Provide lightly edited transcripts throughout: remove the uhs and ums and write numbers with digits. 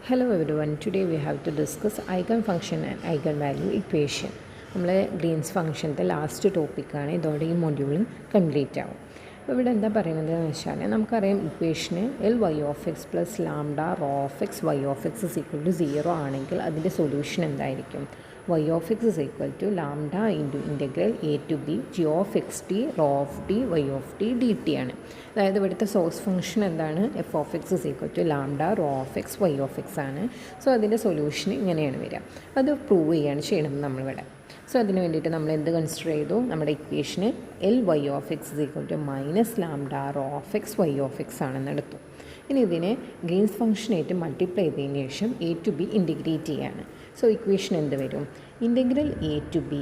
Hello everyone, today we have to discuss eigenfunction and eigenvalue equation. നമ്മൾ Green's ഫംഗ്ഷൻ്റെ last ടോപ്പിക്കാണ്. ഇതോടെ ഈ module complete ആവും. അപ്പോൾ ഇവിടെ എന്താ പറയുന്നത് എന്ന് വെച്ചാൽ നമുക്കറിയാം ഇക്വേഷന് Ly(x) + ലാംഡ ρ(x) y(x) = 0 ആണെങ്കിൽ അതിൻ്റെ സൊല്യൂഷൻ എന്തായിരിക്കും? y(x) = lambda into integral a to b g(xt) ρ(t) y(t) dt ആണ്. അതായത് ഇവിടുത്തെ സോഴ്സ് ഫംഗ്ഷൻ എന്താണ്? f(x) = ലാംഡ ρ(x) y(x) ആണ്. സോ അതിൻ്റെ സൊല്യൂഷൻ ഇങ്ങനെയാണ് വരിക. അത് പ്രൂവ് ചെയ്യാണ് ചെയ്യണം നമ്മളിവിടെ. സോ അതിന് വേണ്ടിയിട്ട് നമ്മൾ എന്ത് കൺസിഡർ ചെയ്തു? നമ്മുടെ ഇക്വേഷന് Ly(x) - ലാംഡ ρ(x) y(x) ആണെന്ന് എടുത്തു. ഇനി ഇതിനെ ഗ്രീൻസ് ഫംഗ്ഷനായിട്ട് മൾട്ടിപ്ലൈ ചെയ്തതിന് ശേഷം a to b ഇൻറ്റിഗ്രേറ്റ് ചെയ്യാണ്. സോ ഇക്വേഷൻ എന്ത് വരും? Integral a to b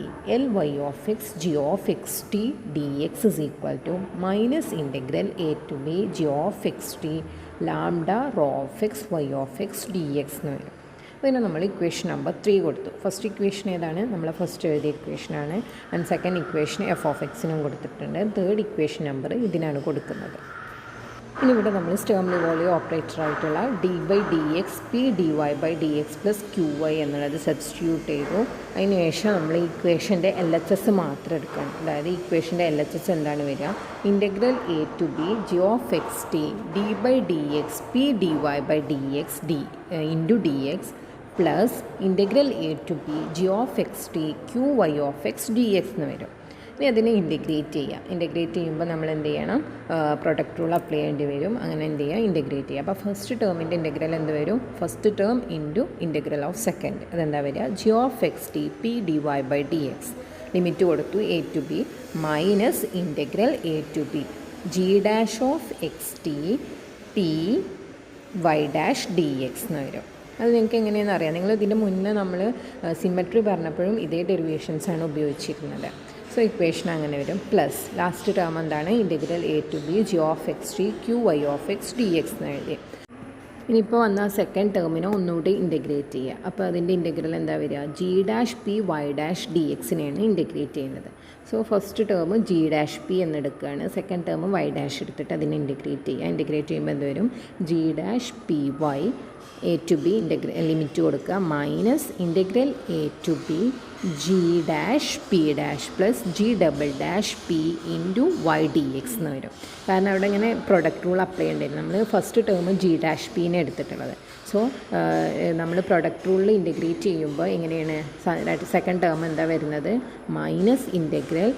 Ly(x) g(xt) dx - integral a to b g(xt) lambda ρ(x) y(x) dx എന്ന് വരും. അതിന് നമ്മൾ ഇക്വേഷൻ നമ്പർ 3 കൊടുത്തു. ഫസ്റ്റ് ഇക്വേഷൻ ഏതാണ്? നമ്മൾ ഫസ്റ്റ് എഴുതിയ ഇക്വേഷനാണ്. ആൻഡ് സെക്കൻഡ് ഇക്വേഷൻ f(x)നും കൊടുത്തിട്ടുണ്ട്. തേർഡ് ഇക്വേഷൻ നമ്പർ ഇതിനാണ് കൊടുക്കുന്നത്. ഇനി ഇവിടെ നമ്മൾ സ്റ്റേം ലിവോളി ഓപ്പറേറ്റർ ആയിട്ടുള്ള d/dx p dy/dx + qy എന്നുള്ളത് സബ്സ്റ്റിറ്റ്യൂട്ട് ചെയ്തു. അതിന് ശേഷം നമ്മൾ ഈ ഇക്വേഷൻ്റെ LHS മാത്രം എടുക്കണം. അതായത് ഇക്വേഷൻ്റെ LHS എന്താണ് വരിക? Integral a to b g(xt) d/dx p dy/dx into dx plus integral a to b g(xt) qy(x) dx എന്ന് വരും. ഇനി അതിനെ ഇൻറ്റഗ്രേറ്റ് ചെയ്യുക. ഇൻറ്റഗ്രേറ്റ് ചെയ്യുമ്പോൾ നമ്മൾ എന്ത് ചെയ്യണം? പ്രൊഡക്റ്റ് റൂൾ അപ്ലൈ ചെയ്യേണ്ടി വരും. അങ്ങനെ എന്ത് ചെയ്യുക? ഇൻറ്റഗ്രേറ്റ് ചെയ്യുക. അപ്പോൾ ഫസ്റ്റ് ടേമിൻ്റെ ഇൻറ്റഗ്രൽ എന്ത് വരും? First term into integral of second. അതെന്താ വരിക? g(xt) p dy/dx ലിമിറ്റ് കൊടുത്തു a to b minus integral a to b g'(xt) p y'(dx എന്ന് വരും. അത് നിങ്ങൾക്ക് എങ്ങനെയാണെന്ന് അറിയാം. നിങ്ങൾ ഇതിൻ്റെ മുന്നേ നമ്മൾ സിമെട്രി പറഞ്ഞപ്പോഴും ഇതേ ഡെറിവേഷൻസാണ് ഉപയോഗിച്ചിരുന്നത്. സോ ഇക്വേഷൻ അങ്ങനെ വരും. പ്ലസ് ലാസ്റ്റ് ടേം എന്താണ്? Integral a to b g(xt) qy(x) dx എന്ന് എഴുതി. ഇനിയിപ്പോൾ വന്ന സെക്കൻഡ് ടേമിനെ ഒന്നുകൂടി ഇൻറ്റഗ്രേറ്റ് ചെയ്യുക. അപ്പോൾ അതിൻ്റെ ഇൻറ്റഗ്രൽ എന്താ വരിക? g'(p y')dxനെയാണ് ഇൻറ്റഗ്രേറ്റ് ചെയ്യുന്നത്. സോ ഫസ്റ്റ് ടേം g'(p) എന്നെടുക്കുകയാണ്. സെക്കൻഡ് ടേം y' എടുത്തിട്ട് അതിനെ ഇൻറ്റഗ്രേറ്റ് ചെയ്യുക. ഇൻറ്റഗ്രേറ്റ് ചെയ്യുമ്പോൾ എന്ത് വരും? g'(py) a to b integral limit കൊടുക്കുക minus integral a to b g'(p' plus g'(p) into y dx എന്ന് വരും. കാരണം അവിടെ ഇങ്ങനെ പ്രൊഡക്റ്റ് റൂൾ അപ്ലൈ ചെയ്യേണ്ടി. നമ്മൾ ഫസ്റ്റ് ടേം g'(p)നെ എടുത്തിട്ടുള്ളത്. സോ നമ്മൾ പ്രൊഡക്റ്റ് റൂളിൽ ഇൻറ്റഗ്രേറ്റ് ചെയ്യുമ്പോൾ എങ്ങനെയാണ്? സെക്കൻഡ് ടേം എന്താ വരുന്നത്? Minus integral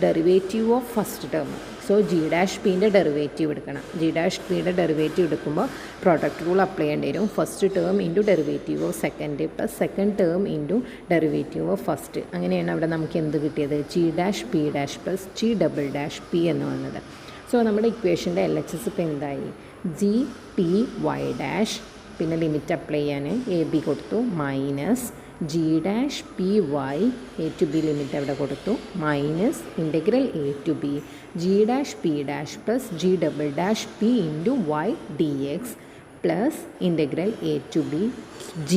derivative of first term. So g'(p'ൻ്റെ ഡെറിവേറ്റീവ് എടുക്കണം. g'(p'യുടെ ഡെറിവേറ്റീവ് എടുക്കുമ്പോൾ പ്രോഡക്റ്റ് റൂൾ അപ്ലൈ ചെയ്യേണ്ടി വരും. First term into derivative of second plus second term into derivative of first. അങ്ങനെയാണ് അവിടെ നമുക്ക് എന്ത് കിട്ടിയത്? g'(p' പ്ലസ് g'(p) എന്ന് വന്നത്. സോ നമ്മുടെ ഇക്വേഷൻ്റെ LHS ഇപ്പോൾ എന്തായി? g'(py') പിന്നെ ലിമിറ്റ് അപ്ലൈ ചെയ്യാൻ a b കൊടുത്തു minus g'(py) a to b limit അവിടെ കൊടുത്തു minus integral a to b g'(p' plus g'(p) into y dx plus integral a to b g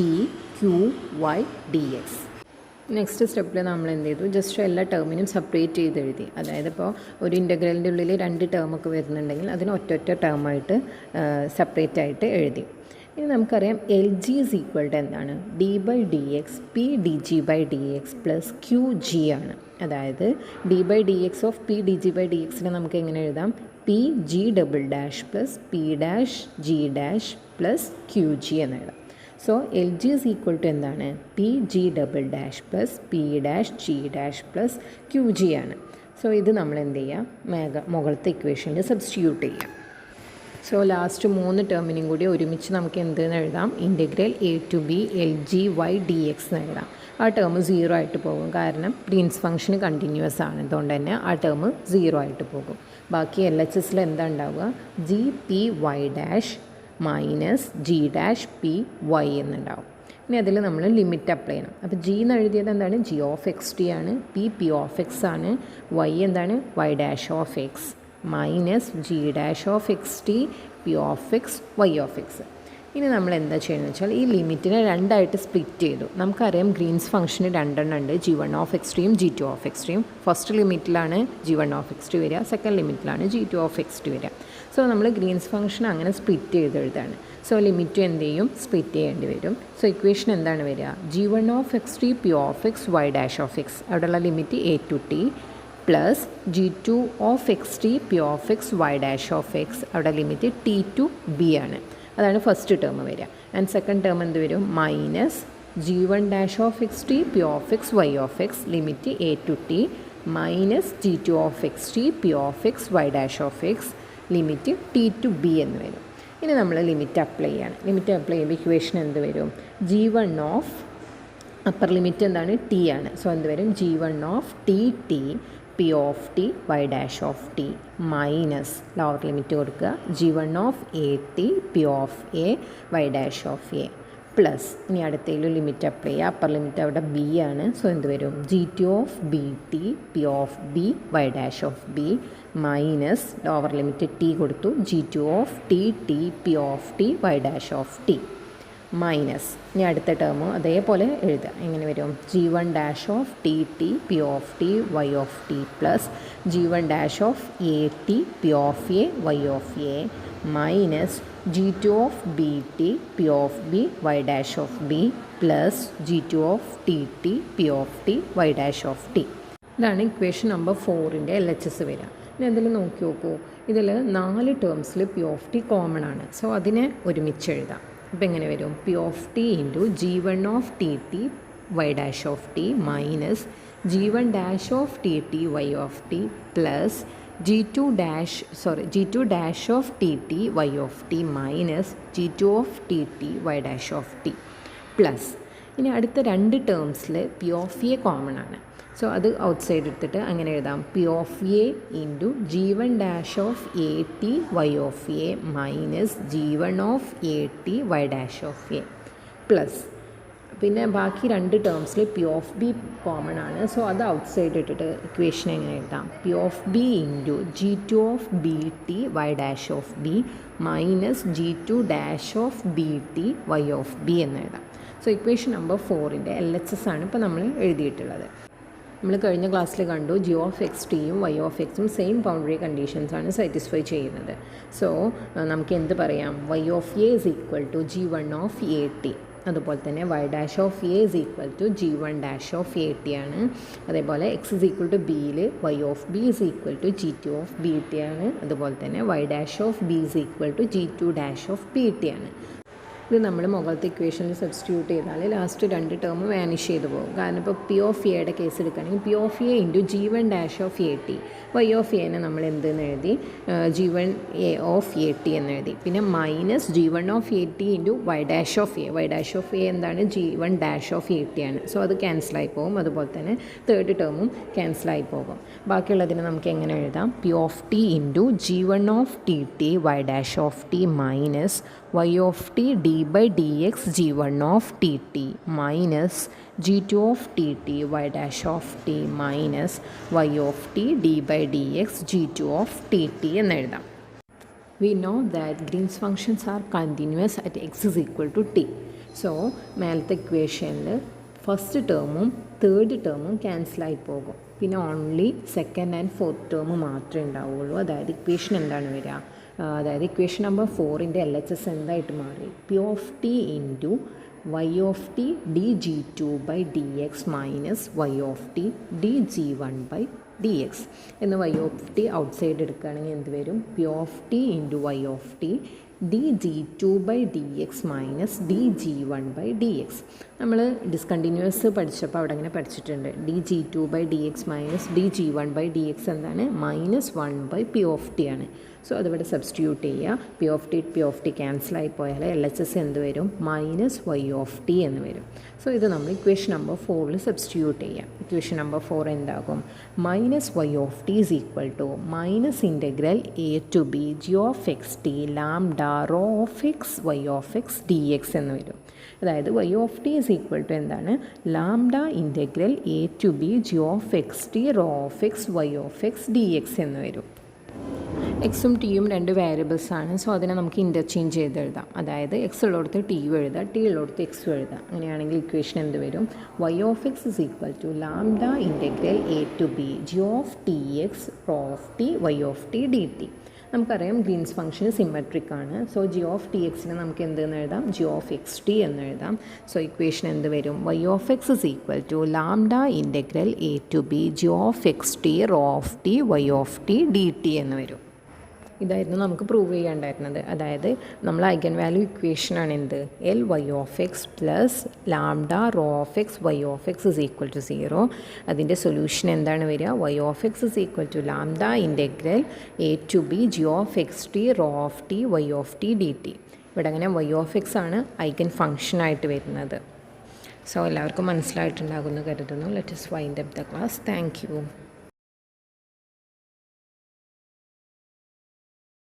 qy dx. Next സ്റ്റെപ്പിൽ നമ്മൾ എന്ത് ചെയ്തു? Just എല്ലാ ടേമിനും separate ചെയ്ത് എഴുതി. അതായത് ഇപ്പോൾ ഒരു ഇൻ്റഗ്രലിൻ്റെ ഉള്ളിൽ 2 ടേമൊക്കെ വരുന്നുണ്ടെങ്കിൽ അതിന് ഒറ്റ ടേമായിട്ട് സെപ്പറേറ്റ് ആയിട്ട് എഴുതി. ഇനി നമുക്കറിയാം LG എന്താണ്? d/dx p dg/dx plus qg ആണ്. അതായത് d/dx ഓഫ് p dg/dxനെ നമുക്ക് എങ്ങനെ എഴുതാം? p g'' plus p' g' plus qg എന്ന് എഴുതാം. സോ LG എന്താണ്? p g'' plus p' g' plus qg ആണ്. സോ ഇത് നമ്മൾ എന്ത് ചെയ്യുക? മുകളിലത്തെ ഇക്വേഷനിൽ സബ്സ്റ്റിറ്റ്യൂട്ട് ചെയ്യുക. സോ ലാസ്റ്റ് 3 ടേമിനും കൂടി ഒരുമിച്ച് നമുക്ക് എന്തെന്ന് എഴുതാം? Integral a to b LG(y)dx എന്ന് എഴുതാം. ആ ടേം 0 ആയിട്ട് പോകും. കാരണം ഗ്രീൻസ് ഫംഗ്ഷൻ കണ്ടിന്യൂസ് ആണ്. അതുകൊണ്ട് തന്നെ ആ ടേം 0 ആയിട്ട് പോകും. ബാക്കി LHSൽ എന്താ ഉണ്ടാവുക? g'(py') minus g'(py) എന്നുണ്ടാവും. ഇനി അതിൽ നമ്മൾ ലിമിറ്റ് അപ്ലൈ ചെയ്യണം. അപ്പോൾ g എന്ന് എഴുതിയത് എന്താണ്? g(xt) ആണ്. p(x) ആണ്. y എന്താണ്? y'(x) minus g'(xt) p(x) y'. ഇനി നമ്മൾ എന്താ ചെയ്യുന്നത് വെച്ചാൽ ഈ ലിമിറ്റിനെ രണ്ടായിട്ട് സ്പ്ലിറ്റ് ചെയ്തു. നമുക്കറിയാം ഗ്രീൻസ് ഫംഗ്ഷന് രണ്ടെണ്ണം ഉണ്ട്, g1(x)(t) g2(x)(t). ഫസ്റ്റ് ലിമിറ്റിലാണ് g1(x)(t) വരിക, സെക്കൻഡ് ലിമിറ്റിലാണ് g2(x)(t) വരിക. സോ നമ്മൾ ഗ്രീൻസ് ഫംഗ്ഷൻ അങ്ങനെ സ്പ്ലിറ്റ് ചെയ്ത് എഴുതാണ്. സോ ലിമിറ്റ് എന്ത് ചെയ്യും, സ്പ്ലിറ്റ് ചെയ്യേണ്ടി വരും. സോ ഇക്വേഷൻ എന്താണ് വരിക, g1(x)(t) p(x) y'(x) അവിടെയുള്ള limit a to t plus g2(x)(t) p(x) y'(x) അവിടെ ലിമിറ്റ് t to b ആണ്. അതാണ് ഫസ്റ്റ് ടേം വരിക. ആൻഡ് സെക്കൻഡ് ടേം എന്ത് വരും, minus g1(x)(t) p(x) y(x) limit a to t minus g2(x)(t) p(x) y'(x) limit t to b എന്ന് വരും. ഇനി നമ്മൾ ലിമിറ്റ് അപ്ലൈ ചെയ്യാണ്. ലിമിറ്റ് അപ്ലൈ ചെയ്യുമ്പോൾ ഇക്വേഷൻ എന്ത് വരും, g1 ഓഫ് അപ്പർ ലിമിറ്റ് എന്താണ്, t ആണ്. സോ എന്ത് വരും, g1 of t p of t y'(t) minus lower limit കൊടുക്കുക g1 of at p of a y'(a) plus ഇനി അടുത്തതിലും ലിമിറ്റ് അപ്ലൈ ചെയ്യുക. അപ്പർ ലിമിറ്റ് അവിടെ b ആണ്. സോ എന്ത് വരും, g2 of bt p of b y'(b) minus lower limit t കൊടുത്തു g2 of t p of t y'(t) minus ഇനി അടുത്ത term അതേപോലെ എഴുതുക. എങ്ങനെ വരും, g1 of t p of t y(t) plus g1 of at p of a y(a) minus g2 of bt p of b y'(b) plus g2 of t p of t y'(t). ഇതാണ് equation number 4ൻ്റെ LHS വരിക. ഇനി എന്തെങ്കിലും നോക്കി നോക്കൂ, ഇതിൽ 4 ടേംസിൽ p of t common ആണ്. So അതിനെ ഒരുമിച്ച് എഴുതാം. അപ്പോൾ എങ്ങനെ വരും, p of t into g1 of t y'(t) minus g1 of t y(t) plus g2 of t y(t) minus g2 of t y'(t) plus ഇനി അടുത്ത 2 ടേംസിൽ p of a കോമൺ ആണ്. സോ അത് ഔട്ട് സൈഡ് എടുത്തിട്ട് അങ്ങനെ എഴുതാം, p of a into g1 of at y(a) minus g1 of at y'(a) plus പിന്നെ ബാക്കി 2 ടേംസിൽ p of b common ആണ്. സോ അത് ഔട്ട് സൈഡ് ഇട്ടിട്ട് ഇക്വേഷൻ എങ്ങനെ എഴുതാം, p of b into g2 of bt y'(b) minus g2 of bt y(b) എന്ന് എഴുതാം. So equation number 4ൻ്റെ LHS ആണ് ഇപ്പോൾ നമ്മൾ എഴുതിയിട്ടുള്ളത്. നമ്മൾ കഴിഞ്ഞ ക്ലാസ്സിൽ കണ്ടു g(x)(t)യും y(x)ഉം സെയിം ബൗണ്ടറി കണ്ടീഷൻസാണ് സാറ്റിസ്ഫൈ ചെയ്യുന്നത്. സോ നമുക്ക് എന്ത് പറയാം, y of a is equal to g1 of at, അതുപോലെ തന്നെ y' of a is equal to g1 of at ആണ്. അതേപോലെ x is equal to bയിൽ y of b is equal to g2 of bt ആണ്. അതുപോലെ തന്നെ y' of b is equal to g2 of bt ആണ്. ഇത് നമ്മൾ മുകളിലത്തെ ഇക്വേഷനിൽ സബ്സ്റ്റിറ്റ്യൂട്ട് ചെയ്താൽ ലാസ്റ്റ് 2 ടേം വാനിഷ് ചെയ്ത് പോകും. കാരണം ഇപ്പോൾ p of a കേസ് എടുക്കുകയാണെങ്കിൽ p of a into g1 of at, y of a നമ്മൾ എന്തെന്ന് എഴുതി, g1 ഓഫ് at എന്ന് എഴുതി. പിന്നെ minus g1 of at into y' of a, y' of a എന്താണ്, g1 ഓഫ് at ആണ്. So അത് ക്യാൻസലായി പോകും. അതുപോലെ തന്നെ തേർഡ് ടേമും ക്യാൻസലായി പോകും. ബാക്കിയുള്ളതിന് നമുക്ക് എങ്ങനെ എഴുതാം, p of t into g1 of t y' of t minus y of t d by dx g1 of t minus g2 of t y' of t minus y of t d by dx g2 of t എന്ന് എഴുതാം. We know that Green's functions are continuous at x is equal to t. So മേലത്തെ ഇക്വേഷനിൽ first ടേമും third ടേമും ക്യാൻസലായി പോകും. പിന്നെ only second and fourth term മാത്രമേ ഉണ്ടാവുകയുള്ളൂ. അതായത് equation എന്താണ് വരിക, അതായത് ഇക്വേഷൻ നമ്പർ 4ൻ്റെ LHS എന്തായിട്ട് മാറി, p of t into y of t dg2 by dx minus y of t dg1 by dx എന്ന് y of t out side എടുക്കുകയാണെങ്കിൽ എന്ത് വരും, p of t into y of t dg2 by dx minus dg1 by dx. നമ്മൾ discontinuous പഠിച്ചപ്പോൾ അവിടെ അങ്ങനെ പഠിച്ചിട്ടുണ്ട്, dg2 by dx minus dg1 by dx എന്താണ്, -1 by p of t ആണ്. സോ അതിവിടെ സബ്സ്റ്റിറ്റ്യൂട്ട് ചെയ്യുക. p of t ക്യാൻസലായി പോയാൽ LHS എന്ത് വരും, -y of t എന്ന് വരും. സോ ഇത് നമ്മൾ ഇക്വേഷൻ നമ്പർ 4ൽ സബ്സ്റ്റിറ്റ്യൂട്ട് ചെയ്യാം. ഇക്വേഷൻ നമ്പർ 4 എന്താകും, -y of t is equal to minus integral a to b g of x t lambda rho of x y of x dx എന്ന് വരും. അതായത് y of t is equal to എന്താണ്, lambda integral a to b g of x t rho of x y of x dx എന്ന് വരും. എക്സും ടിയും രണ്ട് variables ആണ്. സോ അതിനെ നമുക്ക് ഇൻ്റർചേഞ്ച് ചെയ്ത് എഴുതാം. അതായത് എക്സ് ഉള്ളിടത്ത് ടിയും എഴുതുക, ടി ഉള്ളിടത്ത് എക്സും എഴുതുക. അങ്ങനെയാണെങ്കിൽ ഇക്വേഷൻ എന്ത് വരും? Y of X is equal to lambda integral A to B G of T X rho of T Y of T D T. നമുക്കറിയാം ഗ്രീൻസ് ഫംഗ്ഷൻ സിമെട്രിക് ആണ്. സോ ജി ഓഫ് ടി എക്സിനെ നമുക്ക് എന്തെന്ന് എഴുതാം? G of X T എന്ന് എഴുതാം. So equation എന്ത് വരും? Y of X is equal to lambda integral A to B G of X T rho of T Y of T D T എന്ന് വരും. ഇതായിരുന്നു നമുക്ക് പ്രൂവ് ചെയ്യേണ്ടായിരുന്നത്. അതായത് നമ്മൾ ഐഗൻ വാല്യൂ ഇക്വേഷനാണ് എന്ത്? L Y of X plus lambda rho of X Y of X is equal to 0. അതിൻ്റെ solution എന്താണ് വരിക? Y of X is equal to lambda integral A to B G of X T rho of T Y of T D T. ഇവിടെ അങ്ങനെ Y of X ആണ് eigen ഫംഗ്ഷനായിട്ട് വരുന്നത്. So എല്ലാവർക്കും മനസ്സിലായിട്ടുണ്ടാകുമെന്ന് കരുതുന്നു. Let us wind up the class. Thank you.